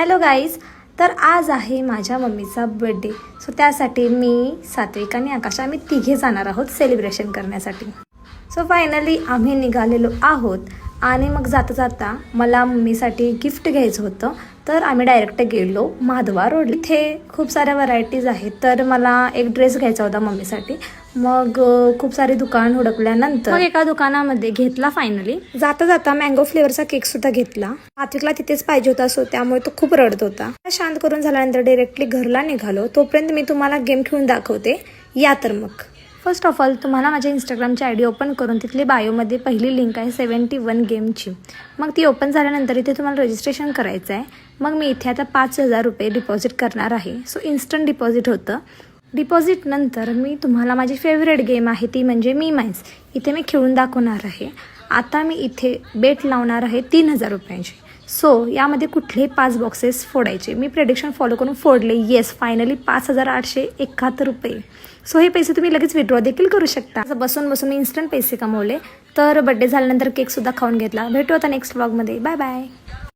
Hello guys, तर आज आहे माझ्या मम्मीचा बर्थडे. सो त्यासाठी मी, सात्विक आणि आकाश आम्ही तिघे जाणार आहोत सेलिब्रेशन करण्यासाठी. सो फायनली आम्ही निघालेलो आहोत आणि मग जाता जाता मला मम्मीसाठी गिफ्ट घ्यायचं होतं. तर आम्ही डायरेक्ट गेलो माधवा रोड. इथे खूप साऱ्या व्हरायटीज आहेत. तर मला एक ड्रेस घ्यायचा होता मम्मीसाठी. मग खूप सारे दुकान हुडकल्यानंतर मग एका दुकानामध्ये घेतला फायनली. जाता जाता मँगो फ्लेवरचा केक सुद्धा घेतला. सात्विकला तिथेच पाहिजे होता, सो त्यामुळे तो खूप रडत होता. शांत करून झाल्यानंतर डायरेक्टली घरला निघालो. तोपर्यंत मी तुम्हाला गेम खेळून दाखवते, या तर मग. फर्स्ट ऑफ ऑल तुम्हाला माझ्या इंस्टाग्रामची आय डी ओपन करून तिथली बायोमध्ये पहिली लिंक आहे 71 गेमची. मग ती ओपन झाल्यानंतर इथे तुम्हाला रजिस्ट्रेशन करायचं आहे. मग मी इथे आता 5,000 रुपये डिपॉझिट करणार आहे. सो इन्स्टंट डिपॉझिट होतं. डिपॉझिट नंतर मी तुम्हाला माझी फेवरेट गेम आहे ती म्हणजे मी माइन्स इथे मी खेळून दाखवणार आहे. आता मी इथे बेट लावणार आहे 3,000 रुपयांची. सो यामध्ये कुठलेही 5 बॉक्सेस फोडायचे. मी प्रेडिक्शन फॉलो करून फोडले. येस, फायनली 5,871 रुपये. सो हे पैसे तुम्ही लगेच विड्रॉ देखील करू शकता. असं बसून बसून मी इन्स्टंट पैसे कमवले. तर बड्डे झाल्यानंतर केकसुद्धा खाऊन घेतला. भेटू आता नेक्स्ट व्लॉगमध्ये. Bye bye.